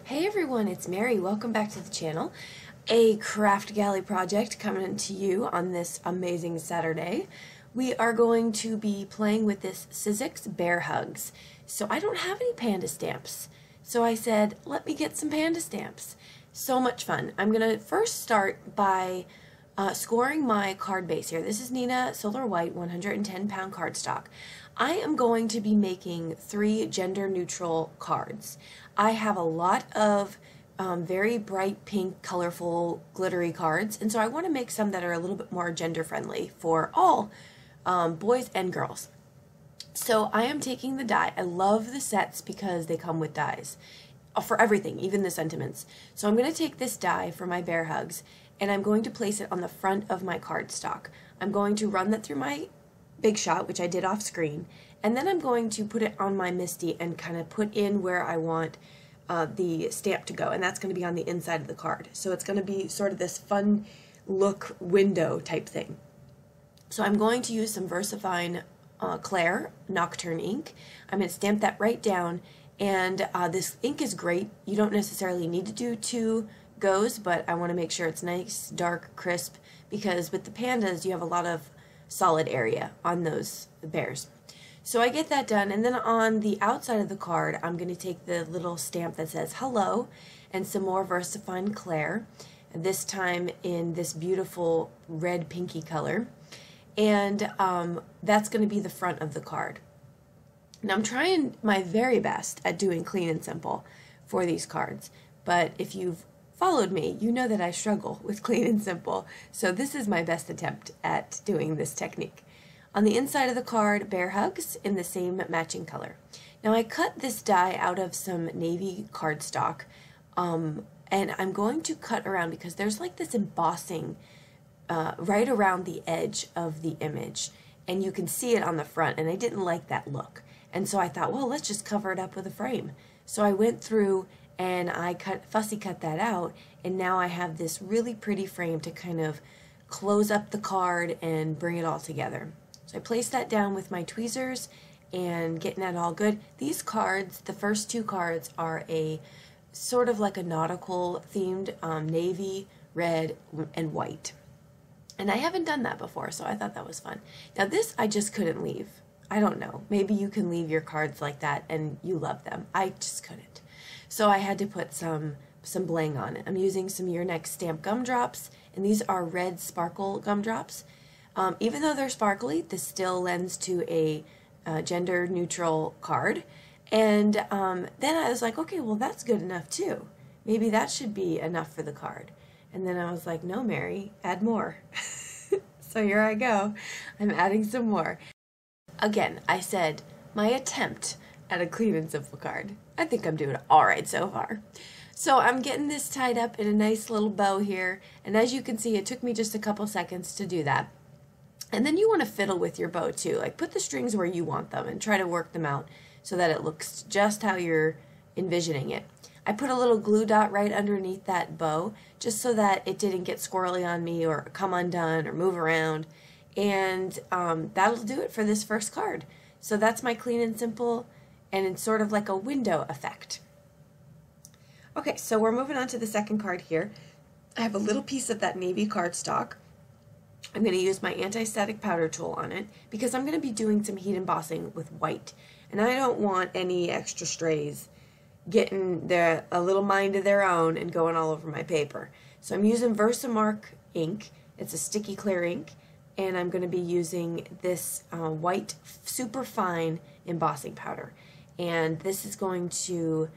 Hey everyone, it's Mary. Welcome back to the channel. A Kraftgali project coming to you on this amazing Saturday. We are going to be playing with this Sizzix Bear Hugs. So I don't have any panda stamps. So I said, let me get some panda stamps. So much fun. I'm going to first start by scoring my card base here. This is Nina Solar White 110-pound cardstock. I am going to be making 3 gender-neutral cards. I have a lot of very bright pink, colorful, glittery cards, and so I want to make some that are a little bit more gender-friendly for all boys and girls. So I am taking the die. I love the sets because they come with dies for everything, even the sentiments. So I'm going to take this die for my bear hugs, and I'm going to place it on the front of my cardstock. I'm going to run that through my Big Shot, which I did off screen, and then I'm going to put it on my Misti and kind of put in where I want the stamp to go, and that's going to be on the inside of the card. So it's going to be sort of this fun look window type thing. So I'm going to use some VersaFine Clair Nocturne ink. I'm going to stamp that right down, and this ink is great. You don't necessarily need to do 2 goes, but I want to make sure it's nice, dark, crisp, because with the pandas you have a lot of solid area on those bears. So I get that done, and then on the outside of the card I'm going to take the little stamp that says hello and some more VersaFine Clair, this time in this beautiful red pinky color, and that's going to be the front of the card. Now I'm trying my very best at doing clean and simple for these cards, but if you've followed me, you know that I struggle with clean and simple, so this is my best attempt at doing this technique. On the inside of the card, bear hugs in the same matching color. Now I cut this die out of some navy cardstock, and I'm going to cut around because there's like this embossing right around the edge of the image, and you can see it on the front, and I didn't like that look. And so I thought, well, let's just cover it up with a frame. So I went through and I fussy cut that out, and now I have this really pretty frame to kind of close up the card and bring it all together. So I placed that down with my tweezers and getting that all good. These cards, the first 2 cards, are a sort of like a nautical themed navy, red, and white. And I haven't done that before, so I thought that was fun. Now this I just couldn't leave. I don't know. Maybe you can leave your cards like that and you love them. I just couldn't. So I had to put some bling on it. I'm using some Your Next Stamp gumdrops, and these are red sparkle gumdrops. Even though they're sparkly, this still lends to a gender-neutral card. And then I was like, okay, well that's good enough too. Maybe that should be enough for the card. And then I was like, no, Mary, add more. So here I go. I'm adding some more. Again, I said my attempt at a clean and simple card. I think I'm doing alright so far. So I'm getting this tied up in a nice little bow here, and as you can see, it took me just a couple seconds to do that. And then you want to fiddle with your bow too, like put the strings where you want them and try to work them out so that it looks just how you're envisioning it. I put a little glue dot right underneath that bow just so that it didn't get squirrely on me or come undone or move around, and that'll do it for this first card. So that's my clean and simple, and it's sort of like a window effect. Okay, so we're moving on to the second card here. I have a little piece of that navy cardstock. I'm going to use my anti-static powder tool on it because I'm going to be doing some heat embossing with white, and I don't want any extra strays getting a little mind of their own and going all over my paper. So I'm using VersaMark ink. It's a sticky clear ink, and I'm going to be using this white super fine embossing powder. And this is going to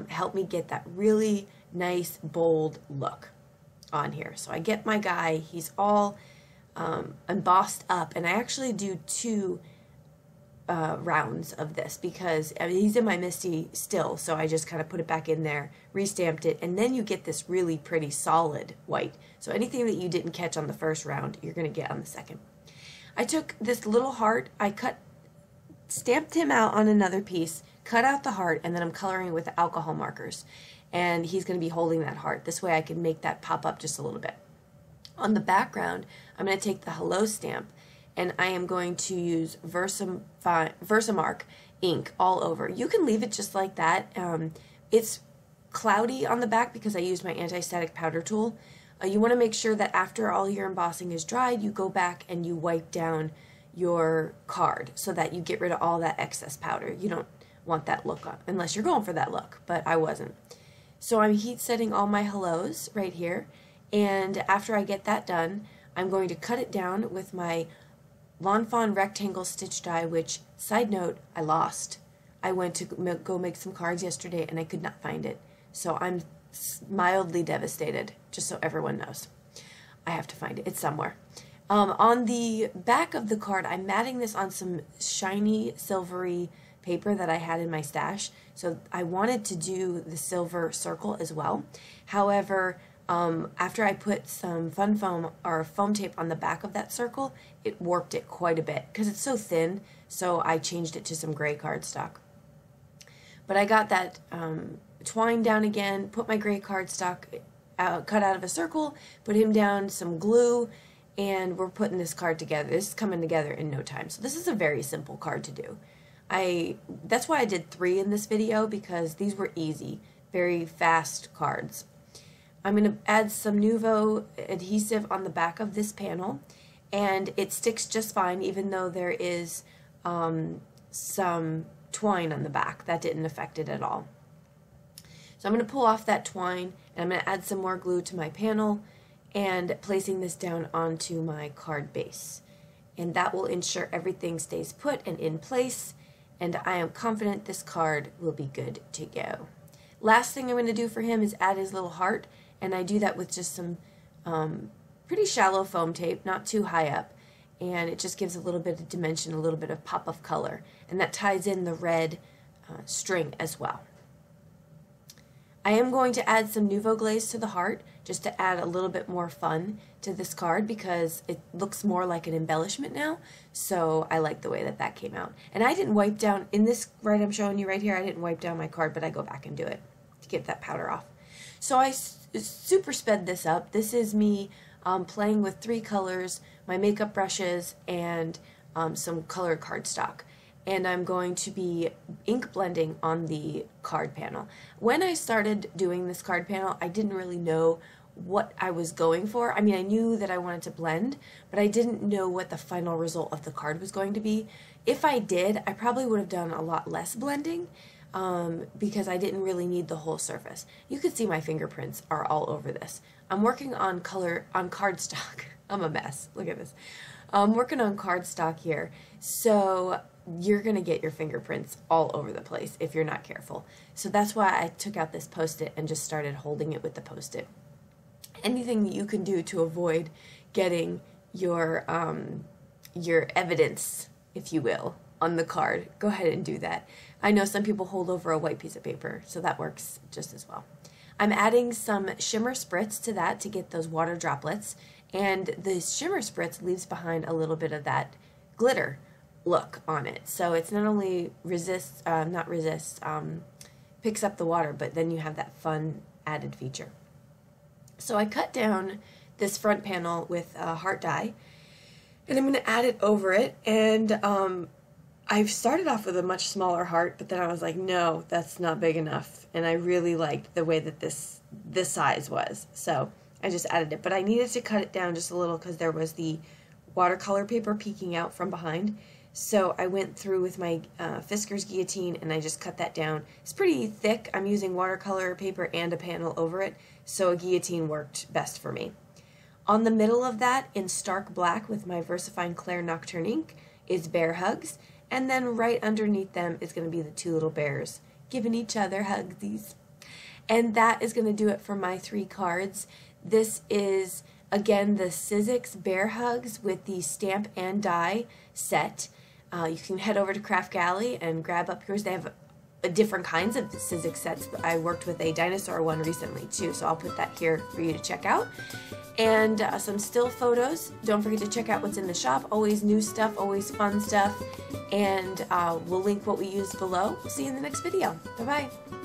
help me get that really nice, bold look on here. So I get my guy, he's all embossed up, and I actually do 2 rounds of this because he's in my Misti still, so I just kind of put it back in there, restamped it, and then you get this really pretty solid white. So anything that you didn't catch on the first round, you're going to get on the second. I took this little heart, I stamped him out on another piece, cut out the heart, and then I'm coloring with alcohol markers. And he's going to be holding that heart. This way I can make that pop up just a little bit. On the background, I'm going to take the hello stamp, and I am going to use VersaMark ink all over. You can leave it just like that. It's cloudy on the back because I used my anti-static powder tool. You want to make sure that after all your embossing is dried, you go back and you wipe down your card so that you get rid of all that excess powder. You don't want that look on, unless you're going for that look, but I wasn't. So I'm heat setting all my hellos right here, and after I get that done, I'm going to cut it down with my Lawn Fawn rectangle stitch die, which, side note, I lost. I went to go make some cards yesterday and I could not find it. So I'm mildly devastated, just so everyone knows. I have to find it. It's somewhere. On the back of the card, I'm matting this on some shiny silvery paper that I had in my stash. So I wanted to do the silver circle as well. However, after I put some fun foam or foam tape on the back of that circle, it warped it quite a bit because it's so thin, so I changed it to some gray cardstock. But I got that twine down again, put my gray cardstock cut out of a circle, put him down, some glue, and we're putting this card together. This is coming together in no time. So this is a very simple card to do. That's why I did 3 in this video, because these were easy, very fast cards. I'm going to add some Nuvo adhesive on the back of this panel, and it sticks just fine even though there is some twine on the back. That didn't affect it at all. So I'm going to pull off that twine, and I'm going to add some more glue to my panel and placing this down onto my card base. And that will ensure everything stays put and in place, and I am confident this card will be good to go. Last thing I'm going to do for him is add his little heart, and I do that with just some pretty shallow foam tape, not too high up, and it just gives a little bit of dimension, a little bit of pop of color, and that ties in the red string as well. I am going to add some Nuvo glaze to the heart just to add a little bit more fun to this card because it looks more like an embellishment now, so I like the way that that came out. And I didn't wipe down, in this right I'm showing you right here, I didn't wipe down my card, but I go back and do it to get that powder off. So I super sped this up. This is me playing with 3 colors, my makeup brushes, and some colored cardstock. And I'm going to be ink blending on the card panel. When I started doing this card panel, I didn't really know what I was going for. I mean, I knew that I wanted to blend, but I didn't know what the final result of the card was going to be. If I did, I probably would have done a lot less blending because I didn't really need the whole surface. You can see my fingerprints are all over this. I'm working on cardstock. I'm a mess. Look at this. I'm working on cardstock here, so you're going to get your fingerprints all over the place if you're not careful. So that's why I took out this Post-it and just started holding it with the Post-it. Anything that you can do to avoid getting your evidence, if you will, on the card, go ahead and do that. I know some people hold over a white piece of paper, so that works just as well. I'm adding some shimmer spritz to that to get those water droplets, and the shimmer spritz leaves behind a little bit of that glitter look on it. So it's not only picks up the water, but then you have that fun added feature. So I cut down this front panel with a heart die, and I'm going to add it over it, and I've started off with a much smaller heart, but then I was like, no, that's not big enough, and I really liked the way that this size was, so I just added it. But I needed to cut it down just a little because there was the watercolor paper peeking out from behind. So I went through with my Fisker's guillotine and I just cut that down. It's pretty thick. I'm using watercolor paper and a panel over it, so a guillotine worked best for me. On the middle of that, in stark black with my VersaFine Clair Nocturne ink, is bear hugs, and then right underneath them is going to be the 2 little bears giving each other hugsies. And that is going to do it for my 3 cards. This is, again, the Sizzix Bear Hugs with the stamp and die set. You can head over to Kraftgali and grab up yours. They have different kinds of Sizzix sets, but I worked with a dinosaur one recently too, so I'll put that here for you to check out. And some still photos. Don't forget to check out what's in the shop. Always new stuff, always fun stuff. And we'll link what we used below. We'll see you in the next video. Bye-bye.